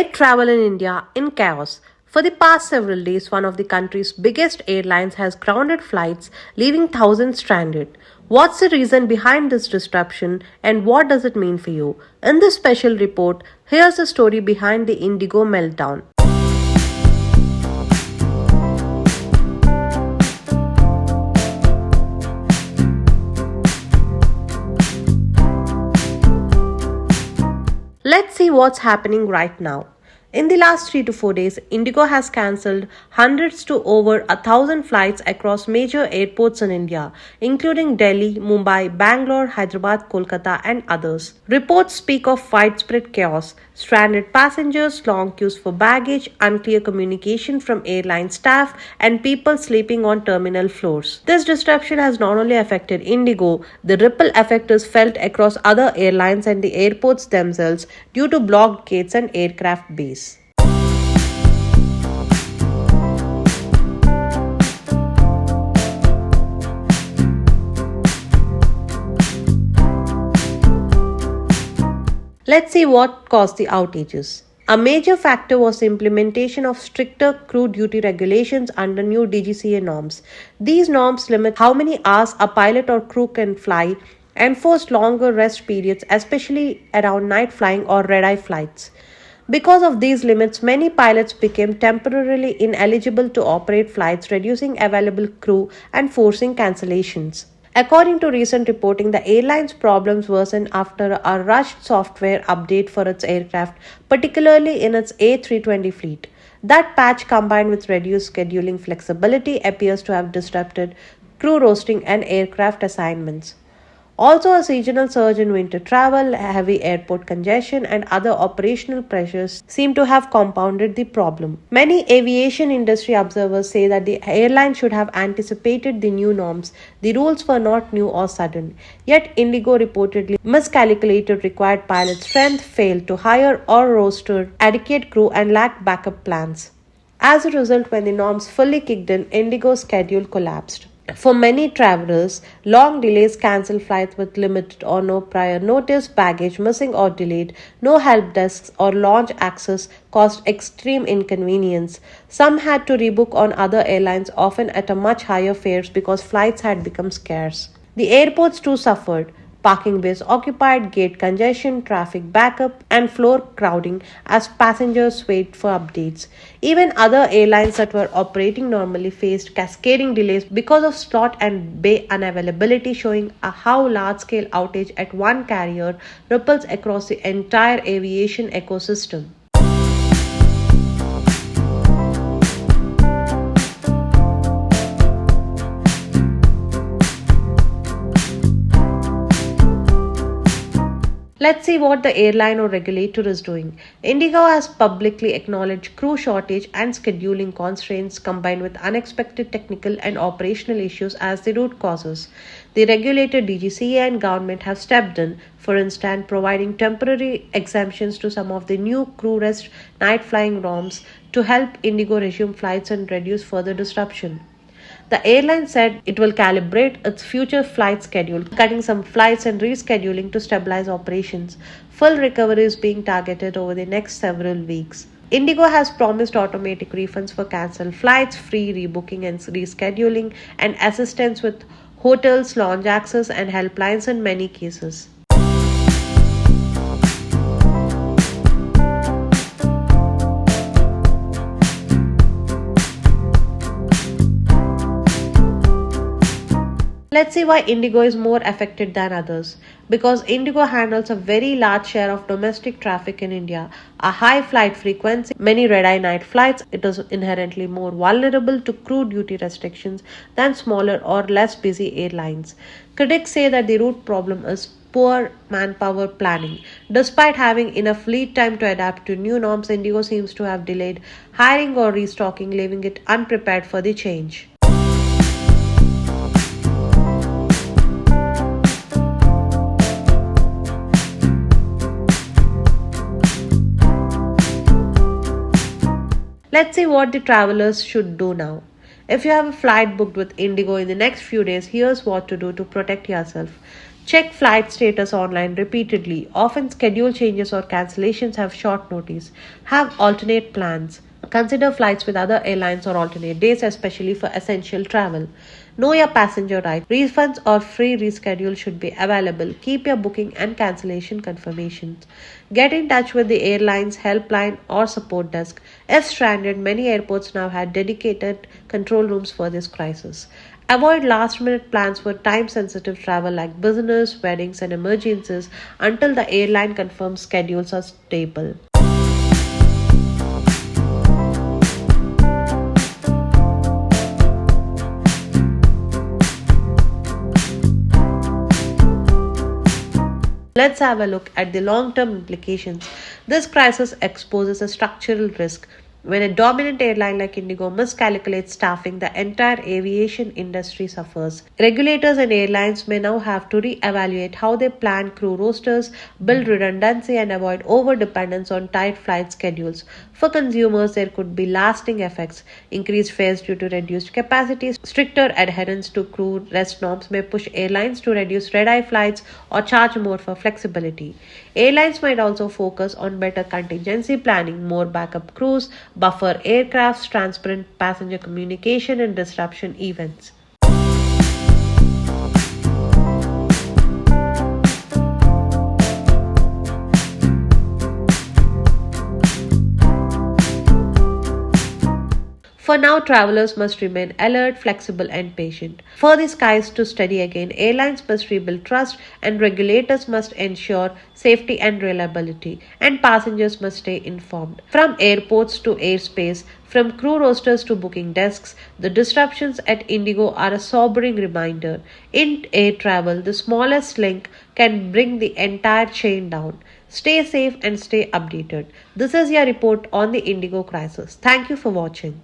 Air travel in India in chaos. For the past several days, one of the country's biggest airlines has grounded flights, leaving thousands stranded. What's the reason behind this disruption and what does it mean for you? In this special report, here's the story behind the IndiGo meltdown. Let's see what's happening right now. In the last 3 to 4 days, IndiGo has cancelled hundreds to over 1,000 flights across major airports in India, including Delhi, Mumbai, Bangalore, Hyderabad, Kolkata, and others. Reports speak of widespread chaos, stranded passengers, long queues for baggage, unclear communication from airline staff, and people sleeping on terminal floors. This disruption has not only affected IndiGo, the ripple effect is felt across other airlines and the airports themselves due to blocked gates and aircraft bays. Let's see what caused the outages. A major factor was the implementation of stricter crew duty regulations under new DGCA norms. These norms limit how many hours a pilot or crew can fly and force longer rest periods, especially around night flying or red-eye flights. Because of these limits, many pilots became temporarily ineligible to operate flights, reducing available crew and forcing cancellations. According to recent reporting, the airline's problems worsened after a rushed software update for its aircraft, particularly in its A320 fleet. That patch, combined with reduced scheduling flexibility, appears to have disrupted crew roasting and aircraft assignments. Also, a seasonal surge in winter travel, heavy airport congestion, and other operational pressures seem to have compounded the problem. Many aviation industry observers say that the airline should have anticipated the new norms. The rules were not new or sudden. Yet, IndiGo reportedly miscalculated required pilot strength, failed to hire or roster adequate crew, and lacked backup plans. As a result, when the norms fully kicked in, IndiGo's schedule collapsed. For many travelers, long delays, cancelled flights with limited or no prior notice, baggage missing or delayed, no help desks or launch access caused extreme inconvenience. Some had to rebook on other airlines, often at a much higher fares because flights had become scarce. The airports too suffered. Parking bays occupied, gate congestion, traffic backup, and floor crowding as passengers wait for updates. Even other airlines that were operating normally faced cascading delays because of slot and bay unavailability, showing how large-scale outage at one carrier ripples across the entire aviation ecosystem. Let's see what the airline or regulator is doing. IndiGo has publicly acknowledged crew shortage and scheduling constraints combined with unexpected technical and operational issues as the root causes. The regulator, DGCA, and government have stepped in, for instance, providing temporary exemptions to some of the new crew rest night flying norms to help IndiGo resume flights and reduce further disruption. The airline said it will calibrate its future flight schedule, cutting some flights and rescheduling to stabilize operations. Full recovery is being targeted over the next several weeks. IndiGo has promised automatic refunds for cancelled flights, free rebooking and rescheduling, and assistance with hotels, lounge access, and helplines in many cases. Let's see why IndiGo is more affected than others. Because IndiGo handles a very large share of domestic traffic in India, a high flight frequency, many red-eye night flights, it is inherently more vulnerable to crew duty restrictions than smaller or less busy airlines. Critics say that the root problem is poor manpower planning. Despite having enough lead time to adapt to new norms, IndiGo seems to have delayed hiring or restocking, leaving it unprepared for the change. Let's see what the travelers should do now. If you have a flight booked with IndiGo in the next few days, here's what to do to protect yourself. Check flight status online repeatedly. Often schedule changes or cancellations have short notice. Have alternate plans. Consider flights with other airlines or alternate days, especially for essential travel. Know your passenger rights. Refunds or free reschedule should be available. Keep your booking and cancellation confirmations. Get in touch with the airline's helpline or support desk. If stranded, many airports now have dedicated control rooms for this crisis. Avoid last minute plans for time sensitive travel like business, weddings, and emergencies until the airline confirms schedules are stable. Let's have a look at the long term implications. This crisis exposes a structural risk. When a dominant airline like IndiGo miscalculates staffing, the entire aviation industry suffers. Regulators and airlines may now have to re-evaluate how they plan crew rosters, build redundancy, and avoid over-dependence on tight flight schedules. For consumers, there could be lasting effects. Increased fares due to reduced capacity, stricter adherence to crew rest norms may push airlines to reduce red-eye flights or charge more for flexibility. Airlines might also focus on better contingency planning, more backup crews, buffer aircrafts, transparent passenger communication, and disruption events. For now, travelers must remain alert, flexible, and patient. For the skies to steady again, airlines must rebuild trust, and regulators must ensure safety and reliability, and passengers must stay informed. From airports to airspace, from crew rosters to booking desks, the disruptions at IndiGo are a sobering reminder. In air travel, the smallest link can bring the entire chain down. Stay safe and stay updated. This is your report on the IndiGo crisis. Thank you for watching.